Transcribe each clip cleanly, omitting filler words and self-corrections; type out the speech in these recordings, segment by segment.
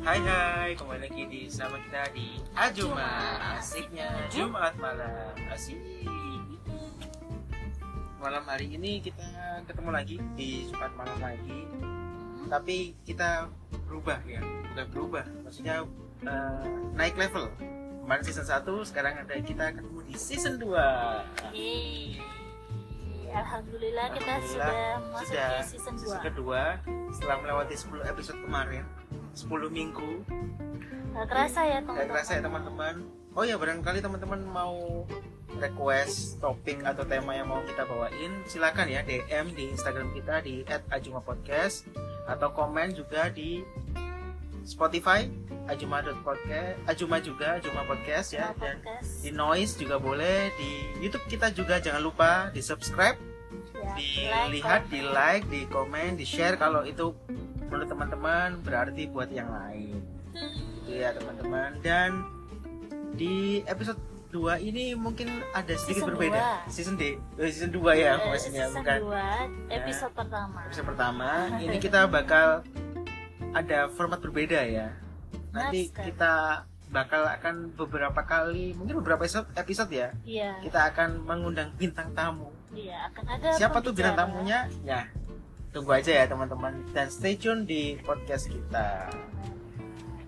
Hai, kembali lagi sama kita di Ajuma, asiknya Jumat malam. Asik. Malam hari ini kita ketemu lagi di Jumat malam lagi. Tapi kita berubah ya, bukan berubah, maksudnya naik level. Kemarin season 1, sekarang kita ketemu di season 2. Alhamdulillah kita sudah masuk ke season 2. Season kedua setelah melewati 10 episode kemarin, 10 minggu. Gak kerasa ya teman-teman. Oh ya, barangkali teman-teman mau request topik atau tema yang mau kita bawain, silakan ya DM di Instagram kita di @ajumapodcast atau komen juga di Spotify Ajuma.podcast, Ajuma Podcast ya, dan di Noise juga boleh, di YouTube kita juga jangan lupa di subscribe, ya, dilihat, di like, di komen, di share kalau itu menurut teman-teman berarti buat yang lain. Itu ya teman-teman. Dan di episode 2 ini mungkin ada sedikit berbeda. Season 2 ya maksudnya, bukan. 2 episode pertama. Episode pertama ini kita bakal ada format berbeda ya. Nanti kita akan beberapa kali, mungkin beberapa episode ya. Iya. Kita akan mengundang bintang tamu. Iya, akan ada. Siapa tuh bintang tamunya? Ya, tunggu aja ya teman-teman, dan stay tune di podcast kita.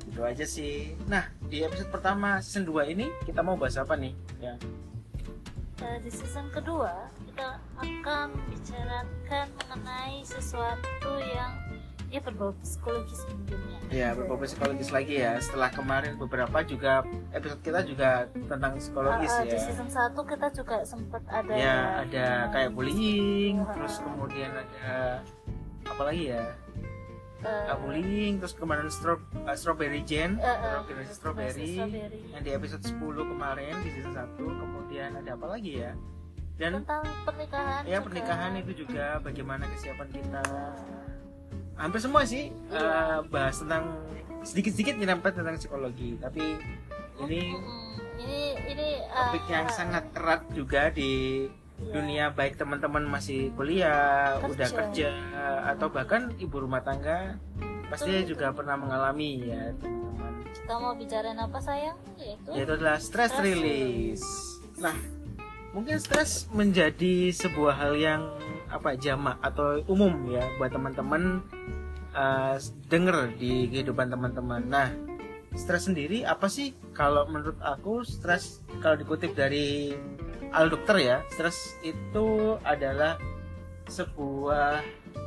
Itu aja sih. Nah, di episode pertama season 2 ini kita mau bahas apa nih? Ya. Di season kedua kita akan bicarakan mengenai sesuatu yang berbau psikologis mungkin ya. Ya, berbau psikologis lagi ya. Setelah kemarin beberapa juga episode kita juga tentang psikologis ya. Di season 1 kita juga sempat ada. Ya, ada kayak bullying, terus kemudian ada apa lagi ya? Bullying, terus kemarin strawberry jam, strawberry yang di episode 10 kemarin di season 1. Kemudian ada apa lagi ya? Dan tentang pernikahan. Ya, pernikahan itu juga bagaimana kesiapan kita. Hampir semua sih bahas tentang sedikit-sedikit nyerempet tentang psikologi, tapi ini topik yang sangat erat juga di dunia, baik teman-teman masih kuliah, udah kerja, atau bahkan ibu rumah tangga pasti juga pernah mengalami ya teman-teman. Kita mau bicarain apa sayang? Yaitu adalah stress release. Nah, mungkin stres menjadi sebuah hal yang jamak atau umum ya buat teman-teman denger di kehidupan teman-teman. Nah, stres sendiri apa sih? Kalau menurut aku, stres kalau dikutip dari Al Dokter ya, stres itu adalah sebuah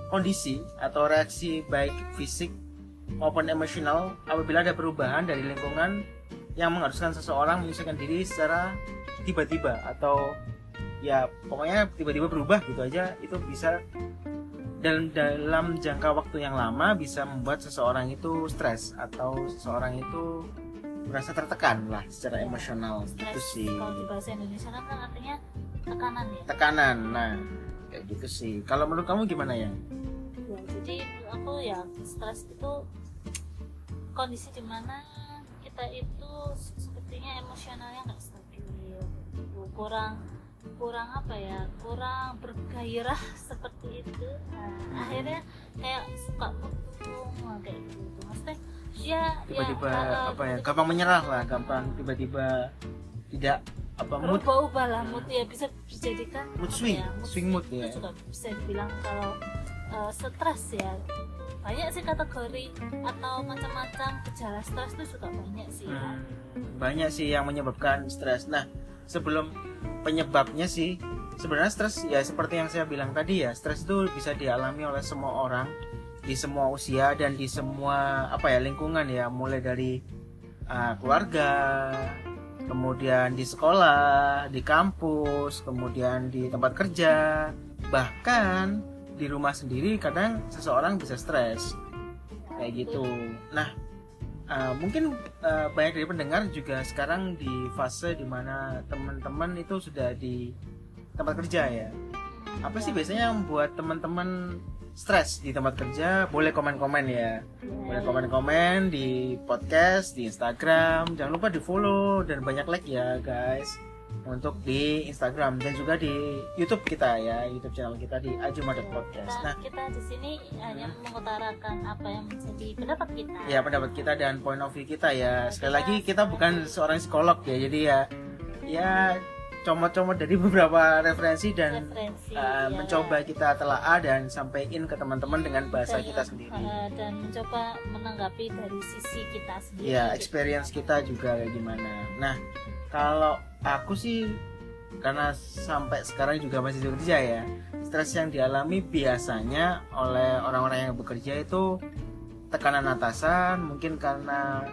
kondisi atau reaksi baik fisik maupun emosional apabila ada perubahan dari lingkungan yang mengharuskan seseorang menyesuaikan diri secara tiba-tiba, atau ya pokoknya tiba-tiba berubah gitu aja. Itu bisa dalam jangka waktu yang lama bisa membuat seseorang itu stres atau seseorang itu merasa tertekan lah secara emosional. Gitu sih. Kalau di bahasa Indonesia kan artinya tekanan ya. Tekanan, nah kayak gitu sih. Kalau menurut kamu gimana ya? Ya, jadi aku ya stres itu kondisi dimana kita itu sepertinya emosionalnya nggak stabil, kurang bergairah seperti itu. Nah, akhirnya kayak suka putung kayak gitu. Maksudnya tiba-tiba gampang menyerah lah, gampang tiba-tiba tidak berubah-ubah lah mood ya, bisa dijadikan mood swing mood ya. Itu juga bisa dibilang kalau stres ya. Banyak sih kategori atau macam-macam gejala stres itu juga banyak sih ya. Banyak sih yang menyebabkan stres. Nah, sebelum penyebabnya sih, sebenarnya stres ya seperti yang saya bilang tadi ya, stres itu bisa dialami oleh semua orang di semua usia dan di semua lingkungan ya, mulai dari keluarga, kemudian di sekolah, di kampus, kemudian di tempat kerja, bahkan di rumah sendiri kadang seseorang bisa stres kayak gitu. Nah, mungkin banyak dari pendengar juga sekarang di fase dimana teman-teman itu sudah di tempat kerja ya. Apa sih biasanya yang membuat teman-teman stres di tempat kerja? Boleh komen-komen ya. Boleh komen-komen di podcast, di Instagram. Jangan lupa di follow dan banyak like ya guys. untuk di Instagram dan juga di YouTube kita ya, YouTube channel kita di Ajuma.podcast. Nah, kita di sini hanya mengutarakan apa yang menjadi pendapat kita. Ya, pendapat kita dan point of view kita ya. Sekali lagi kita bukan seorang psikolog ya, jadi ya comot-comot dari beberapa referensi dan mencoba kita telaah dan sampaikan ke teman-teman dengan bahasa kita sendiri. Dan mencoba menanggapi dari sisi kita sendiri. Ya, experience kita juga kayak gimana. Nah, kalau aku sih karena sampai sekarang juga masih bekerja ya, stres yang dialami biasanya oleh orang-orang yang bekerja itu tekanan atasan, mungkin karena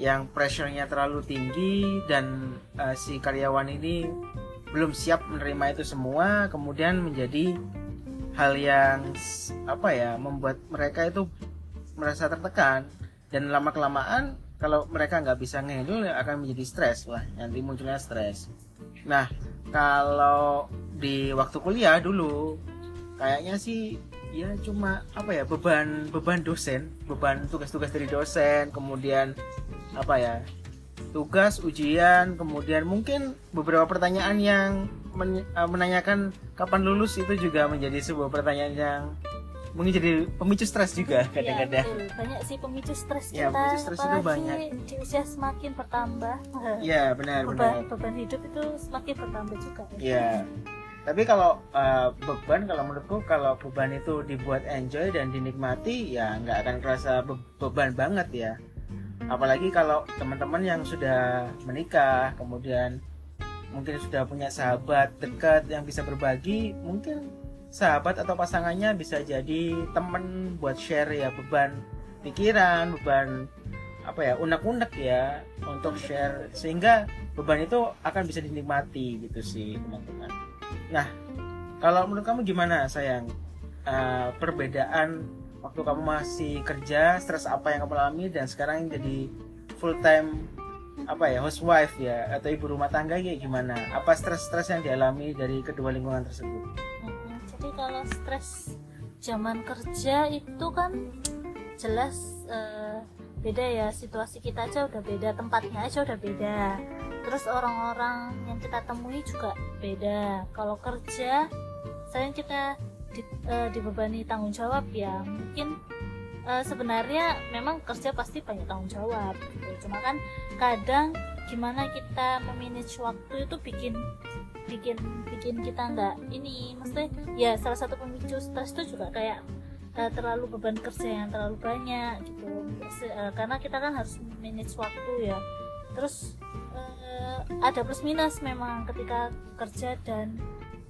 yang pressure-nya terlalu tinggi dan si karyawan ini belum siap menerima itu semua, kemudian menjadi hal yang membuat mereka itu merasa tertekan dan lama-kelamaan kalau mereka nggak bisa ngehandle akan menjadi stres lah, nanti munculnya stres. Nah, kalau di waktu kuliah dulu kayaknya sih ya cuma beban dosen, beban tugas-tugas dari dosen, kemudian tugas ujian, kemudian mungkin beberapa pertanyaan yang menanyakan kapan lulus itu juga menjadi sebuah pertanyaan yang mungkin jadi pemicu stres juga kadang-kadang. Ya, banyak sih pemicu stres ya, kita. Pemicu stres itu banyak. Di usia semakin bertambah. Ya, benar. Beban hidup itu semakin bertambah juga. Ya. Tapi kalau kalau menurutku kalau beban itu dibuat enjoy dan dinikmati ya nggak akan kerasa beban banget ya. Apalagi kalau teman-teman yang sudah menikah, kemudian mungkin sudah punya sahabat dekat yang bisa berbagi, mungkin sahabat atau pasangannya bisa jadi teman buat share ya beban pikiran, beban unek-unek ya untuk share, sehingga beban itu akan bisa dinikmati gitu sih teman-teman. Nah, kalau menurut kamu gimana sayang, perbedaan waktu kamu masih kerja, stres apa yang kamu alami dan sekarang jadi full time housewife ya atau ibu rumah tangga kayak gimana? Apa stres-stres yang dialami dari kedua lingkungan tersebut? Jadi kalau stres zaman kerja itu kan jelas beda ya, situasi kita aja udah beda, tempatnya aja udah beda, terus orang-orang yang kita temui juga beda. Kalau kerja sayang kita dibebani tanggung jawab ya, mungkin sebenarnya memang kerja pasti banyak tanggung jawab gitu. Cuma kan kadang gimana kita memanage waktu itu bikin kita nggak maksudnya ya salah satu pemicu stres itu juga kayak terlalu beban kerja yang terlalu banyak gitu, karena kita kan harus manage waktu ya. Terus ada plus minus memang ketika kerja dan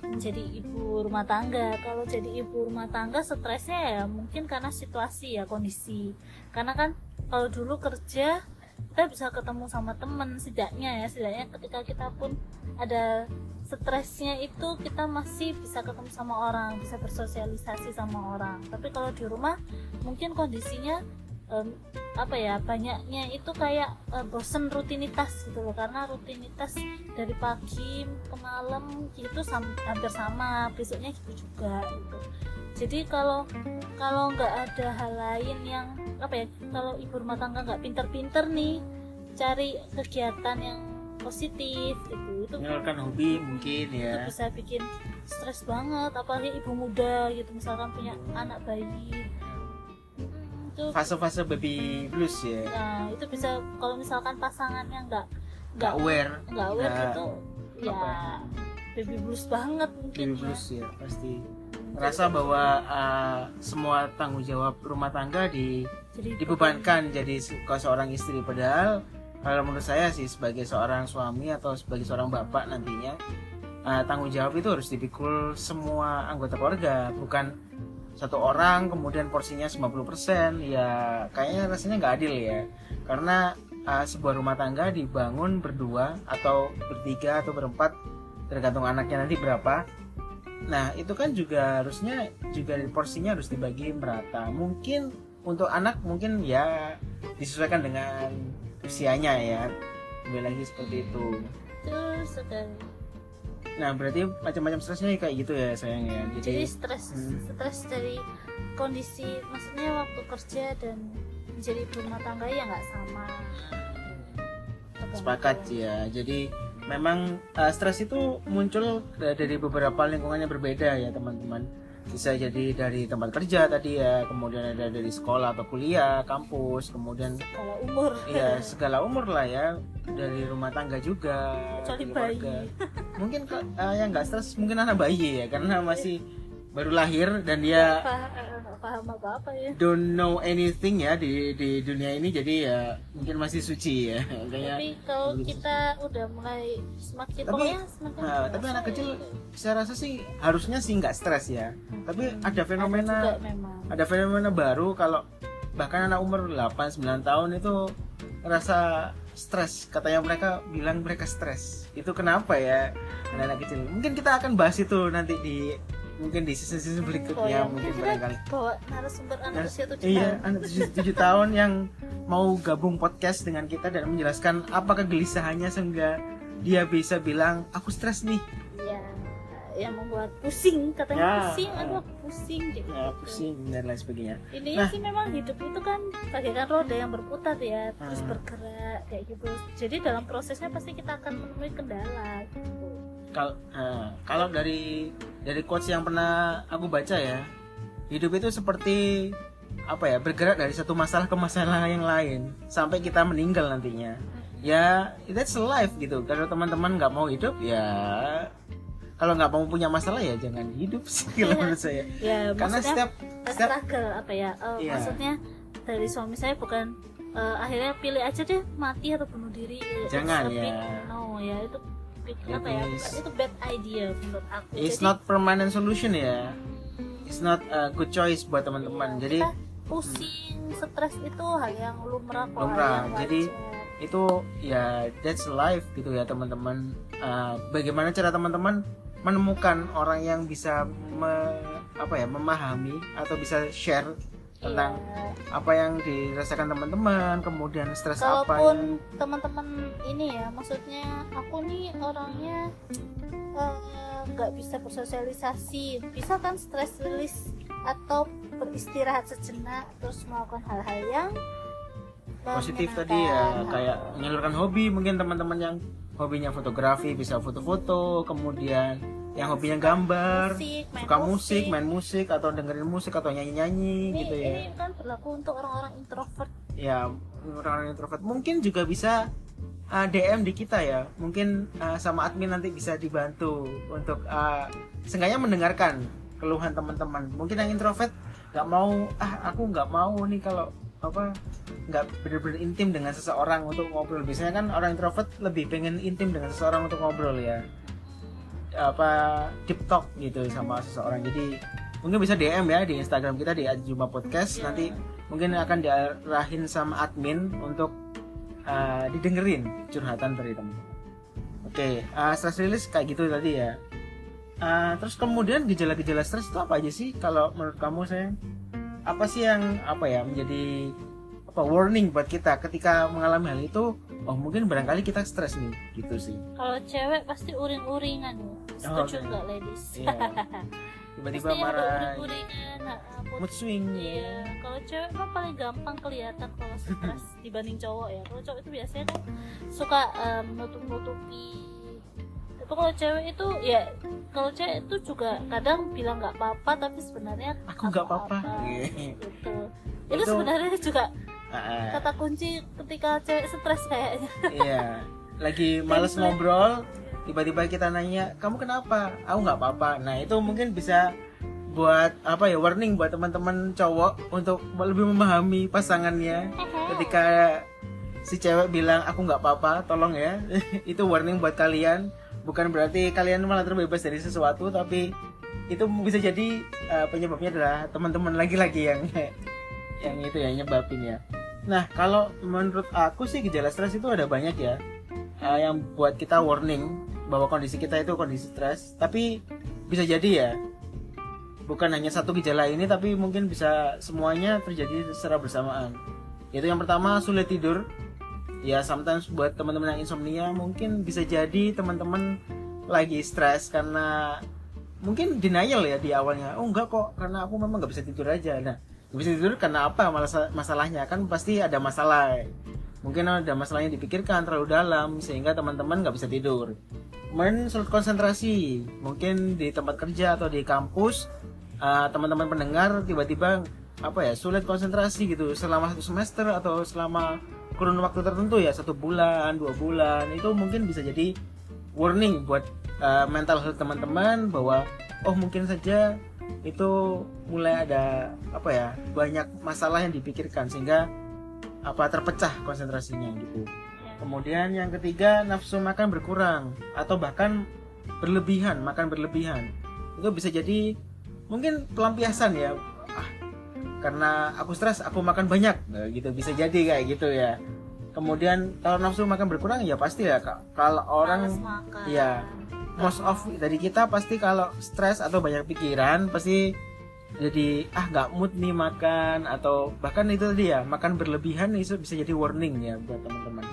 menjadi ibu rumah tangga. Kalau jadi ibu rumah tangga stresnya ya mungkin karena situasi ya, kondisi. Karena kan kalau dulu kerja kita bisa ketemu sama teman, setidaknya ketika kita pun ada stresnya itu kita masih bisa ketemu sama orang, bisa bersosialisasi sama orang. Tapi kalau di rumah mungkin kondisinya banyaknya itu kayak bosen rutinitas gitu loh, karena rutinitas dari pagi ke malam gitu hampir sama, besoknya gitu juga gitu. Jadi kalau nggak ada hal lain yang kalau ibu rumah tangga nggak pinter-pinter nih cari kegiatan yang positif gitu, itu menyalurkan hobi mungkin ya, itu bisa bikin stres banget. Apalagi ibu muda gitu, misalkan punya anak bayi, itu fase-fase baby blues ya. Nah itu bisa, kalau misalkan pasangannya nggak aware gitu ya, baby blues banget mungkin. Baby blues ya pasti ngerasa bahwa semua tanggung jawab rumah tangga dibebankan jadi ke seorang istri. Padahal kalau menurut saya sih sebagai seorang suami atau sebagai seorang bapak nantinya tanggung jawab itu harus dipikul semua anggota keluarga, bukan satu orang kemudian porsinya 50%. Ya kayaknya rasanya nggak adil ya, karena sebuah rumah tangga dibangun berdua atau bertiga atau berempat tergantung anaknya nanti berapa. Nah itu kan juga harusnya juga porsinya harus dibagi merata. Mungkin untuk anak mungkin ya disesuaikan dengan usianya ya, lebih lagi seperti itu. Terus sekali. Nah berarti macam-macam stresnya kayak gitu ya sayang ya. Jadi stres dari kondisi, maksudnya waktu kerja dan menjadi ibu rumah tangga ya nggak sama. Sepakat ya. Jadi memang stres itu muncul dari beberapa lingkungan yang berbeda ya teman-teman. Bisa jadi dari tempat kerja tadi ya, kemudian ada dari sekolah atau kuliah, kampus, kemudian Segala umur. ya segala umur lah ya, dari rumah tangga juga, Kecuali keluarga. bayi. Mungkin yang nggak stres mungkin anak bayi ya, karena masih baru lahir dan dia Nggak paham apa-apa ya. don't know anything ya di dunia ini, jadi ya mungkin masih suci ya. Makanya Tapi kalau kita udah mulai semakin Tapi- pokoknya semakin tapi anak kecil saya rasa sih harusnya sih nggak stres ya. Tapi ada juga fenomena memang. baru kalau bahkan anak umur 8-9 tahun itu ngerasa stres. Katanya mereka bilang mereka stres. Itu kenapa ya anak kecil? Mungkin kita akan bahas itu nanti di season berikutnya mungkin barangkali. Bawa narasumber anak usia 7 Iya, tahun. anak 7 tahun yang mau gabung podcast dengan kita dan menjelaskan apa kegelisahannya sehingga dia bisa bilang aku stres nih. Iya, yang membuat pusing katanya Ya. pusing, aduh aku pusing gitu. Ya, pusing dan lain sebagainya. Intinya Nah. sih memang hidup itu kan bagaikan roda yang berputar ya, terus Hmm. bergerak kayak gitu. Jadi dalam prosesnya pasti kita akan menemui kendala gitu. Kalau dari quotes yang pernah aku baca ya, hidup itu seperti apa ya, bergerak dari satu masalah ke masalah yang lain sampai kita meninggal nantinya. Ya, that's life gitu. Kalau teman-teman nggak mau hidup ya, kalau nggak mau punya masalah ya jangan hidup sih kalau menurut saya. Ya, Karena maksudnya setiap struggle apa ya? Iya. Maksudnya dari suami saya bukan akhirnya pilih aja deh mati atau bunuh diri. Jangan, It's a big ya. no ya, itu It apa ya? is- Itu bad idea menurut aku. it's Jadi, not permanent solution ya. It's not a good choice buat teman-teman. iya, Jadi kita pusing, stres itu hal yang lumrah kok, hal Lumrah. yang Jadi, wajar. itu ya that's life gitu ya teman-teman. Bagaimana cara teman-teman menemukan orang yang bisa memahami atau bisa share tentang Iya. apa yang dirasakan teman-teman, kemudian stres apa Kalaupun yang teman-teman ini ya, maksudnya aku nih orangnya nggak bisa bersosialisasi, bisa kan stress release atau beristirahat sejenak terus melakukan hal-hal yang positif menyenangkan. tadi ya, kayak menyalurkan hobi. Mungkin teman-teman yang hobinya fotografi bisa foto-foto, kemudian yang hobinya gambar, suka musik, main musik atau dengerin musik atau nyanyi-nyanyi ini, gitu ya. ini kan berlaku untuk orang-orang introvert. Ya, orang-orang introvert mungkin juga bisa DM di kita ya. Mungkin sama admin nanti bisa dibantu untuk seenggaknya mendengarkan keluhan teman-teman. Mungkin yang introvert nggak mau, aku nggak mau nih kalau nggak benar-benar intim dengan seseorang untuk ngobrol. Biasanya kan orang introvert lebih pengen intim dengan seseorang untuk ngobrol ya, deep talk gitu sama seseorang. Jadi mungkin bisa DM ya di Instagram kita di @juma podcast. Nanti mungkin akan diarahin sama admin untuk didengerin curhatan dari teman-teman. Oke, stress release kayak gitu tadi ya. Terus kemudian gejala-gejala stres itu apa aja sih kalau menurut kamu, sayang? Apa sih yang menjadi warning buat kita ketika mengalami hal itu? Oh, mungkin barangkali kita stres nih, gitu sih. Kalau cewek pasti uring-uringan. Setuju oke. nggak ladies? Iya. Tiba-tiba Pasti ada marah, uring-uringan. mood swing. Iya, kalau cewek mah paling gampang kelihatan kalau stres dibanding cowok ya. Kalau cowok itu biasanya kan suka menutup-nutupi. Tapi kalau cewek itu ya, kalau cewek itu juga kadang bilang nggak apa-apa tapi sebenarnya Aku nggak apa-apa. Gitu. Itu sebenarnya juga Ah, kata kunci ketika cewek stres kayaknya. iya, lagi males ngobrol, tiba-tiba kita nanya, kamu kenapa? Aku nggak apa-apa. Nah, itu mungkin bisa buat warning buat teman-teman cowok untuk lebih memahami pasangannya. Ketika si cewek bilang aku nggak apa-apa, tolong ya. Itu warning buat kalian. Bukan berarti kalian malah terbebas dari sesuatu, tapi itu bisa jadi penyebabnya adalah teman-teman laki-laki yang itu ya nyebabin ya. Nah, kalau menurut aku sih gejala stres itu ada banyak ya, yang buat kita warning bahwa kondisi kita itu kondisi stres. Tapi bisa jadi ya, bukan hanya satu gejala ini, tapi mungkin bisa semuanya terjadi secara bersamaan. Yaitu yang pertama, sulit tidur. Ya, sometimes buat teman-teman yang insomnia mungkin bisa jadi teman-teman lagi stres karena mungkin denial ya di awalnya. Oh enggak kok, karena aku memang nggak bisa tidur aja. Nah, nggak bisa tidur karena apa? Masalahnya kan pasti ada masalah. mungkin ada masalah yang dipikirkan terlalu dalam sehingga teman-teman nggak bisa tidur. Kemudian sulit konsentrasi, mungkin di tempat kerja atau di kampus, teman-teman pendengar tiba-tiba sulit konsentrasi gitu selama 1 semester atau selama kurun waktu tertentu ya, 1 bulan 2 bulan, itu mungkin bisa jadi warning buat mental health teman-teman bahwa mungkin saja itu mulai ada banyak masalah yang dipikirkan sehingga terpecah konsentrasinya gitu. Kemudian yang ketiga, nafsu makan berkurang atau bahkan makan berlebihan. Itu bisa jadi mungkin pelampiasan ya. Karena aku stres, aku makan banyak. Nah, gitu bisa jadi kayak gitu ya. Kemudian kalau nafsu makan berkurang ya pasti ya kalau orang ya most of dari kita pasti kalau stres atau banyak pikiran pasti jadi nggak mood nih makan, atau bahkan itu tadi ya makan berlebihan itu bisa jadi warning ya buat teman-teman.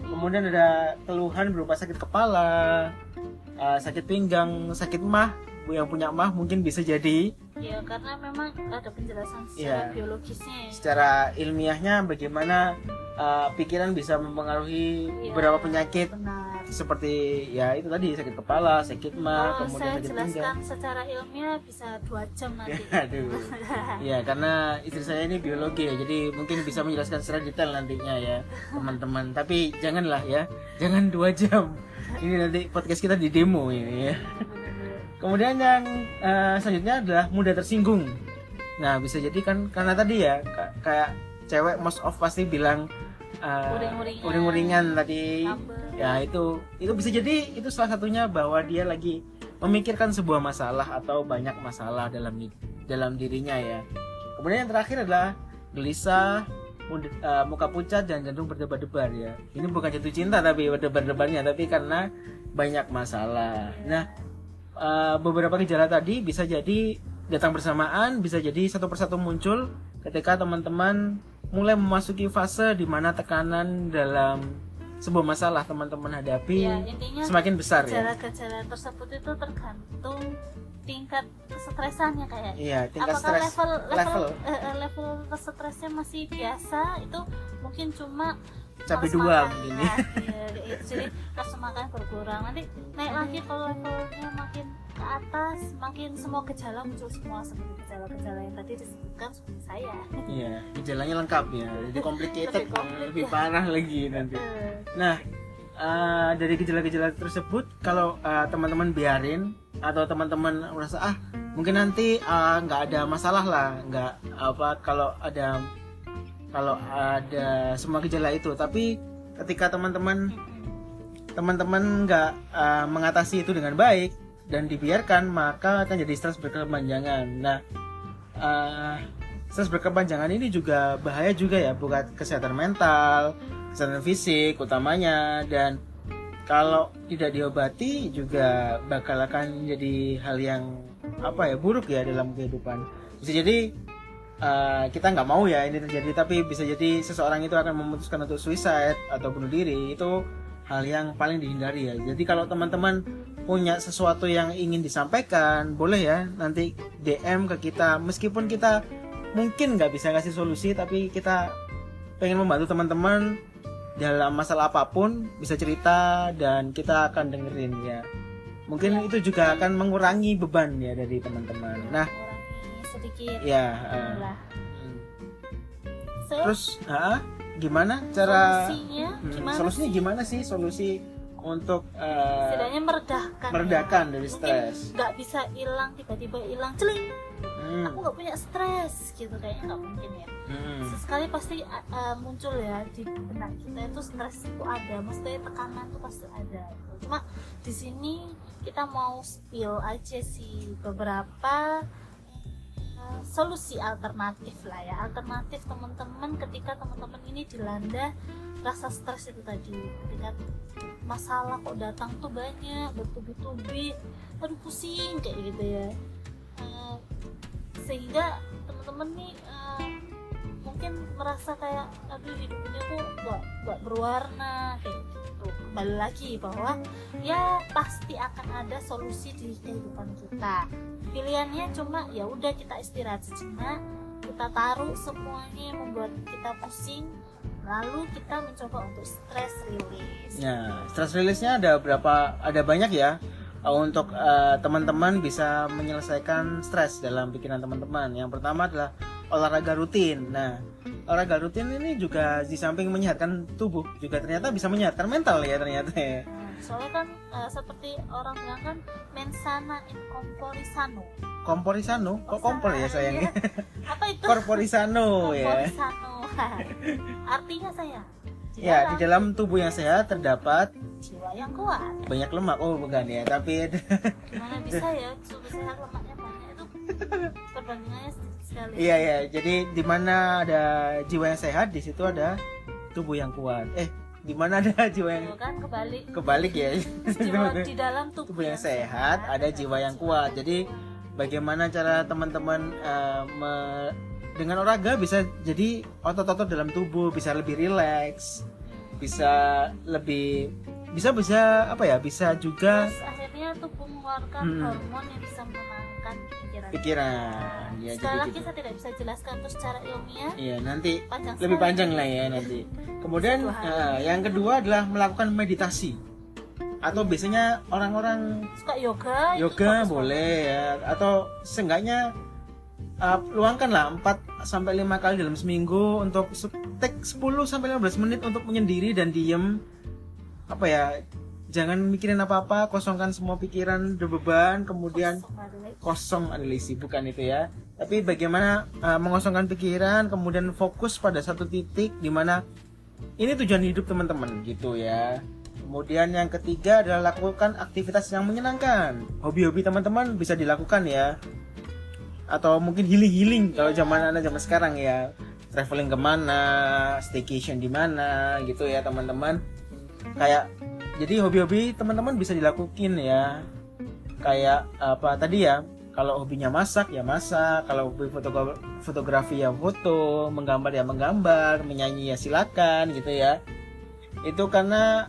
Kemudian ada keluhan berupa sakit kepala, sakit pinggang, sakit mah. Yang punya mah mungkin bisa jadi ya, karena memang ada penjelasan secara biologisnya ya. Secara ilmiahnya bagaimana pikiran bisa mempengaruhi beberapa penyakit. Benar. Seperti ya itu tadi sakit kepala, sakit mah, kemudian sakit pinggang. Saya jelaskan secara ilmiah bisa 2 jam nanti. Aduh. Ya, karena istri saya ini biologi ya, jadi mungkin bisa menjelaskan secara detail nantinya ya, teman-teman. Tapi janganlah ya, jangan 2 jam. Ini nanti podcast kita di demo ini ya. Kemudian yang selanjutnya adalah mudah tersinggung. Nah, bisa jadi kan karena tadi ya kayak cewek most of pasti bilang uring-uringan tadi. Ya itu bisa jadi itu salah satunya bahwa dia lagi memikirkan sebuah masalah atau banyak masalah dalam dirinya ya. Kemudian yang terakhir adalah gelisah, muka pucat dan jantung berdebar-debar ya. Ini bukan jatuh cinta tapi berdebar-debarnya, tapi karena banyak masalah. Nah, beberapa gejala tadi bisa jadi datang bersamaan, bisa jadi satu persatu muncul ketika teman-teman mulai memasuki fase di mana tekanan dalam sebuah masalah teman-teman hadapi semakin besar ya. Gejala-gejala tersebut itu tergantung tingkat kesetresannya kayak. Iya, tingkat apakah stres level stresnya masih biasa, itu mungkin cuma cabai 2 mungkin ya. Jadi nafsu makan berkurang, nanti naik lagi kalau levelnya makin ke atas, makin semua gejala muncul semua seperti gejala-gejala yang tadi disebutkan seperti saya. Iya, gejalanya lengkap ya, jadi complicated, lebih parah lagi nanti. Nah, dari gejala-gejala tersebut kalau teman-teman biarin atau teman-teman merasa mungkin nanti nggak ada masalah lah, nggak kalau ada semua gejala itu, tapi ketika teman-teman nggak mengatasi itu dengan baik dan dibiarkan, maka akan jadi stres berkepanjangan. Nah, stres berkepanjangan ini juga bahaya juga ya buat kesehatan mental, kesehatan fisik utamanya, dan kalau tidak diobati juga bakal akan jadi hal yang buruk ya dalam kehidupan. Bisa jadi kita nggak mau ya ini terjadi, tapi bisa jadi seseorang itu akan memutuskan untuk suicide atau bunuh diri. Itu hal yang paling dihindari ya. Jadi kalau teman-teman punya sesuatu yang ingin disampaikan, boleh ya nanti DM ke kita, meskipun kita mungkin nggak bisa ngasih solusi, tapi kita pengen membantu teman-teman dalam masalah apapun, bisa cerita dan kita akan dengerin ya. Mungkin itu juga akan mengurangi beban ya dari teman-teman. Nah, sedikit ya terus gimana cara solusinya gimana sih solusi untuk setidaknya meredakan dari stres? Nggak bisa hilang tiba-tiba hilang celing. Aku nggak punya stres gitu, kayaknya nggak mungkin ya. Sesekali pasti muncul ya di benak kita itu, stres itu ada, maksudnya tekanan itu pasti ada. Cuma di sini kita mau spill aja sih beberapa solusi alternatif lah ya, alternatif teman-teman ketika teman-teman ini dilanda rasa stres itu tadi, ketika masalah kok datang tuh banyak bertubi-tubi, aduh pusing kayak gitu ya, sehingga teman-teman nih mungkin merasa kayak aduh hidupnya tuh gak berwarna kayak gitu. Kembali lagi bahwa ya pasti akan ada solusi di kehidupan kita. Pilihannya cuma ya udah kita istirahat sejenak, kita taruh semuanya yang membuat kita pusing, lalu kita mencoba untuk stress release. Nah, stress release-nya ada berapa? Ada banyak ya. Untuk teman-teman bisa menyelesaikan stres dalam pikiran teman-teman. Yang pertama adalah olahraga rutin. Nah, olahraga rutin ini juga di samping menyehatkan tubuh, juga ternyata bisa menyehatkan mental ya ternyata. Soalnya kan seperti orang bilang kan mensana in corpore sano. Corpore sano? Kok kompor ya sayangnya? Apa itu? Corpore sano ya. Corpore sano. Artinya saya. Ya, di dalam tubuh yang sehat terdapat jiwa yang kuat. banyak lemak. Oh, bukan ya, tapi Gimana bisa ya tubuh sehat lemaknya banyak, itu perbandingannya sedikit sekali. iya ya. Jadi di mana ada jiwa yang sehat, di situ ada tubuh yang kuat. Di mana ada jiwa yang Kan kebalik ya. di dalam Tubuh yang sehat ada jiwa yang kuat. Jadi bagaimana cara teman-teman dengan olahraga bisa jadi otot-otot dalam tubuh bisa lebih rileks, bisa apa ya, bisa juga terus akhirnya tubuh mengeluarkan hormon yang bisa menenangkan pikiran. Ya, sekali lagi saya tidak bisa jelaskan terus secara ilmiah. Iya, nanti Panjang lebih sekali. panjang lah ya nanti. Kemudian yang kedua adalah melakukan meditasi. Atau biasanya orang-orang Suka yoga itu yoga bagus boleh ya, atau seenggaknya luangkanlah 4 sampai 5 kali dalam seminggu untuk take 10 sampai 15 menit untuk menyendiri dan diem. Apa ya? Jangan mikirin apa-apa, kosongkan semua pikiran, beban, kemudian banget. kosong adalah isi, bukan itu ya. Tapi bagaimana mengosongkan pikiran, kemudian fokus pada satu titik di mana ini tujuan hidup teman-teman gitu ya. Kemudian yang ketiga adalah lakukan aktivitas yang menyenangkan. Hobi-hobi teman-teman bisa dilakukan ya. Atau mungkin healing kalau zaman sekarang ya, traveling kemana, staycation di mana gitu ya teman-teman. Kayak jadi hobi-hobi teman-teman bisa dilakukan ya, kayak apa tadi ya, kalau hobinya masak ya masak, kalau hobi fotografi ya foto, menggambar ya menggambar, menyanyi ya silakan gitu ya. Itu karena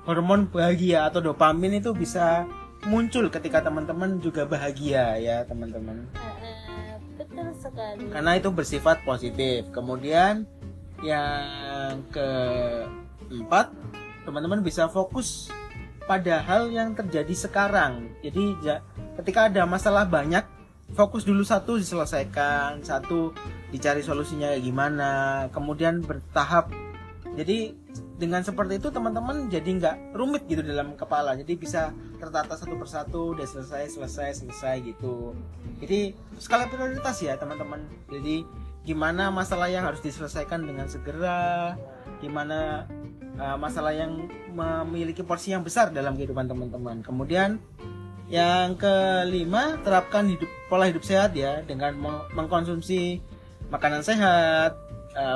hormon bahagia atau dopamin itu bisa muncul ketika teman-teman juga bahagia ya teman-teman. Betul sekali. Karena itu bersifat positif. Kemudian yang keempat, teman-teman bisa fokus pada hal yang terjadi sekarang. Jadi ketika ada masalah banyak, fokus dulu satu diselesaikan, satu dicari solusinya gimana, kemudian bertahap. Jadi dengan seperti itu teman-teman jadi nggak rumit gitu dalam kepala, jadi bisa tertata satu persatu, udah selesai gitu. Jadi skala prioritas ya teman-teman. Jadi gimana masalah yang harus diselesaikan dengan segera, gimana masalah yang memiliki porsi yang besar dalam kehidupan teman-teman. Kemudian yang kelima, terapkan pola hidup sehat ya, dengan mengkonsumsi makanan sehat,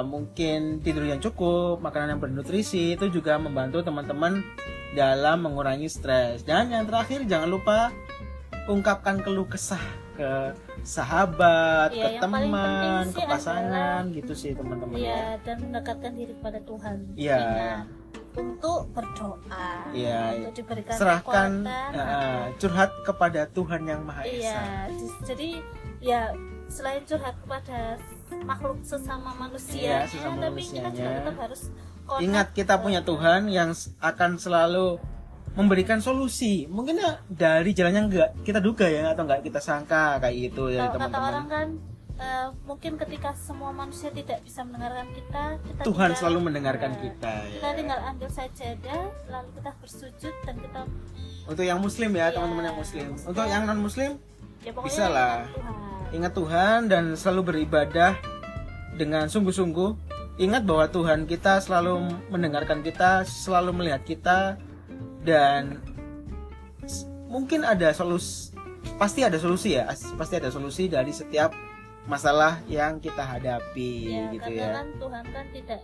mungkin tidur yang cukup, makanan yang bernutrisi, itu juga membantu teman-teman dalam mengurangi stres. Dan yang terakhir, jangan lupa ungkapkan keluh kesah ke sahabat, ke teman, ke pasangan gitu sih teman-teman. Iya, dan mendekatkan diri kepada Tuhan. Iya. Untuk berdoa, iya, untuk diberikan serahkan curhat kepada Tuhan yang Maha Esa. Iya, jadi ya selain curhat kepada makhluk sesama manusia, tapi kita juga tetap harus ingat kita punya Tuhan yang akan selalu memberikan solusi. Mungkin dari jalan yang enggak kita duga ya, atau enggak kita sangka kayak gitu ya teman-teman. Kata orang kan mungkin ketika semua manusia tidak bisa mendengarkan kita Tuhan selalu mendengarkan kita ya. Kita tinggal ambil sajadah, lalu kita bersujud dan kita. Untuk yang muslim ya, teman-teman yang muslim. Untuk yang non muslim ya, bisa lah. Ingat Tuhan dan selalu beribadah dengan sungguh-sungguh. Ingat bahwa Tuhan kita selalu mendengarkan kita, selalu melihat kita, dan mungkin ada solusi, pasti ada solusi ya, pasti ada solusi dari setiap masalah yang kita hadapi ya, gitu karena ya. Kan Tuhan kan tidak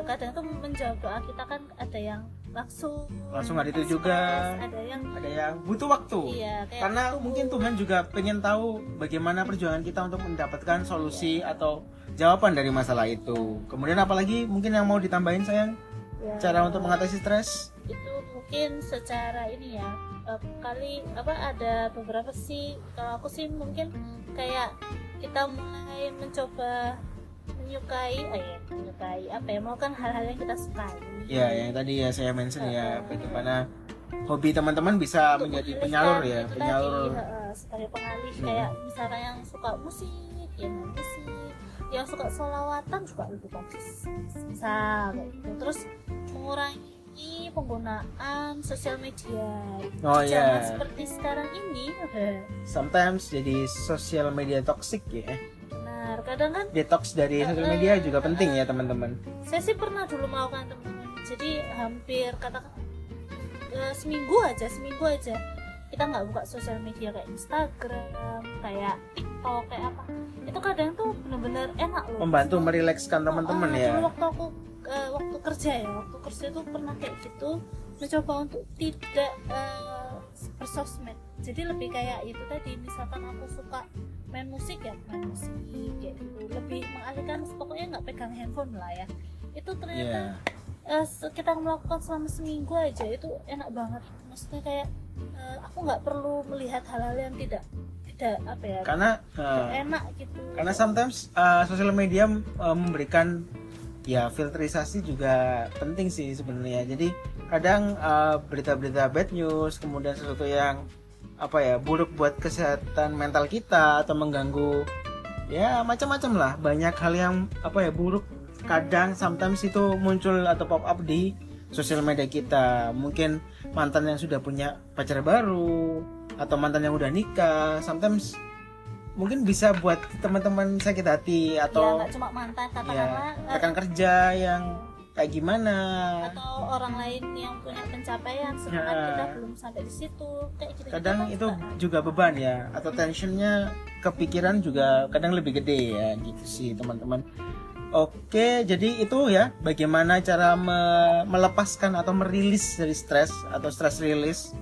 kadang itu menjawab doa kita kan, ada yang langsung ada itu juga, ada yang butuh waktu. Iya, karena mungkin Tuhan juga pengen tahu bagaimana perjuangan kita untuk mendapatkan solusi atau jawaban dari masalah itu. Kemudian apalagi mungkin yang mau ditambahin sayang, cara untuk mengatasi stres? Itu mungkin secara ini ya, ada beberapa sih. Kalau aku sih mungkin kayak kita mulai mencoba menyukai apa ya, melakukan hal-hal yang kita sukai. Ya, yang tadi ya saya mention ya, bagaimana hobi teman-teman bisa Untuk menjadi mengalihkan penyalur ya, itu penyalur. tadi, sebagai pengalih. Kayak misalnya yang suka musik, ya main musik, yang suka sholawatan juga lebih bagus, misal kayak gitu. Terus mengurangi penggunaan sosial media. Oh Jangan ya, seperti sekarang ini. sometimes jadi social media toxic ya. Benar, kadang kan Detox dari social media juga penting ya teman-teman. saya sih pernah dulu melakukan, teman-teman. Jadi hampir katakan seminggu aja kita nggak buka sosial media kayak Instagram, kayak TikTok, kayak apa. Itu kadang tuh bener-bener enak loh. Membantu merilekskan teman-teman ya. Dulu waktu kerja tuh pernah kayak gitu, mencoba untuk tidak bersosmed. Jadi lebih kayak itu tadi, misalkan aku suka main musik ya main musik kayak gitu, lebih mengalihkan, pokoknya nggak pegang handphone lah ya. Itu ternyata kita melakukan selama seminggu aja itu enak banget. Maksudnya kayak aku nggak perlu melihat hal-hal yang tidak apa ya, Karena enak gitu. karena sometimes sosial media memberikan ya filterisasi juga penting sih sebenarnya. Jadi kadang berita-berita bad news, kemudian sesuatu yang apa ya buruk buat kesehatan mental kita atau mengganggu ya macam-macam lah, banyak hal yang apa ya buruk kadang sometimes itu muncul atau pop up di sosial media kita. Mungkin mantan yang sudah punya pacar baru atau mantan yang udah nikah, sometimes mungkin bisa buat teman-teman sakit hati atau nggak cuma mantan, katakanlah rekan kerja yang kayak gimana, atau orang lain yang punya pencapaian sedangkan kita belum sampai di situ, kayak gitu. Kadang itu juga beban ya, atau tensionnya kepikiran juga kadang lebih gede ya gitu sih teman-teman. Oke, jadi itu ya bagaimana cara melepaskan atau merilis dari stres atau stress release.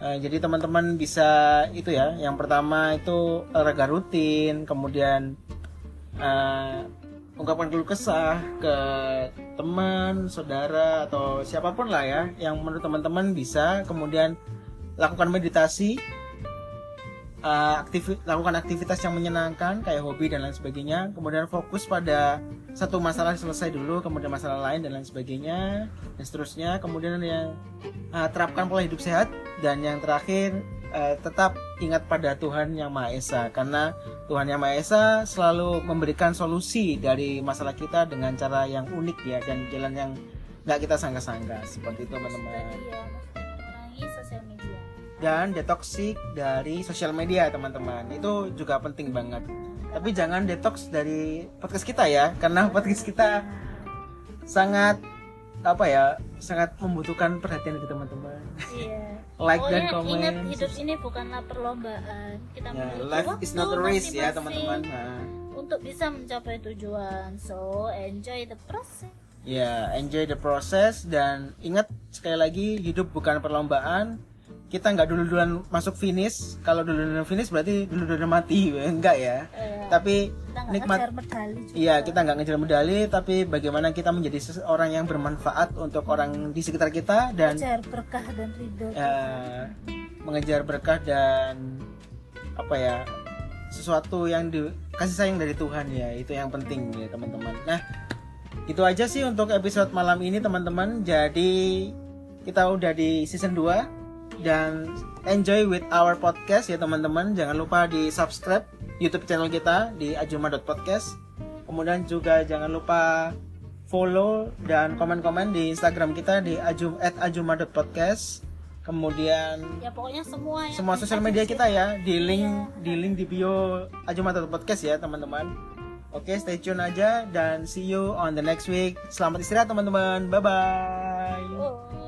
Jadi teman-teman bisa itu ya, yang pertama itu olahraga rutin, kemudian ungkapkan keluh kesah ke teman, saudara atau siapapun lah ya yang menurut teman-teman bisa. Kemudian lakukan meditasi, lakukan aktivitas yang menyenangkan kayak hobi dan lain sebagainya. Kemudian fokus pada satu masalah selesai dulu, kemudian masalah lain dan lain sebagainya dan seterusnya. Kemudian yang terapkan pola hidup sehat, dan yang terakhir tetap ingat pada Tuhan Yang Maha Esa, karena Tuhan Yang Maha Esa selalu memberikan solusi dari masalah kita dengan cara yang unik ya, dan jalan yang nggak kita sangka-sangka. Seperti itu teman-teman. Mengurangi sosial media Dan detoksik dari sosial media teman-teman, itu juga penting banget. Tapi jangan detox dari podcast kita ya, karena podcast kita sangat sangat membutuhkan perhatian dari teman-teman. Iya. Like dan komen. Ingat, hidup ini bukanlah perlombaan. Kita life is not a race ya teman-teman. Untuk bisa mencapai tujuan, so enjoy the process. Ya, enjoy the process, dan ingat sekali lagi, hidup bukan perlombaan. Kita nggak dulu-duluan masuk finish. Kalau dulu-duluan finish berarti dulu-duluan mati, enggak ya. Tapi nikmat. Iya, kita nggak ngejar medali, tapi bagaimana kita menjadi seseorang yang bermanfaat untuk orang di sekitar kita, dan mengejar berkah dan ridho. Mengejar berkah dan sesuatu yang dikasih sayang dari Tuhan ya, itu yang penting ya teman-teman. Nah, itu aja sih untuk episode malam ini teman-teman. Jadi kita udah di season 2 dan enjoy with our podcast ya teman-teman. Jangan lupa di subscribe YouTube channel kita di ajuma.podcast. Kemudian juga jangan lupa follow dan komen-komen di Instagram kita di @ajuma.podcast. Kemudian ya pokoknya semua sosial media kita ya di link di bio ajuma.podcast ya teman-teman. Oke, stay tune aja dan see you on the next week. Selamat istirahat teman-teman. Bye bye.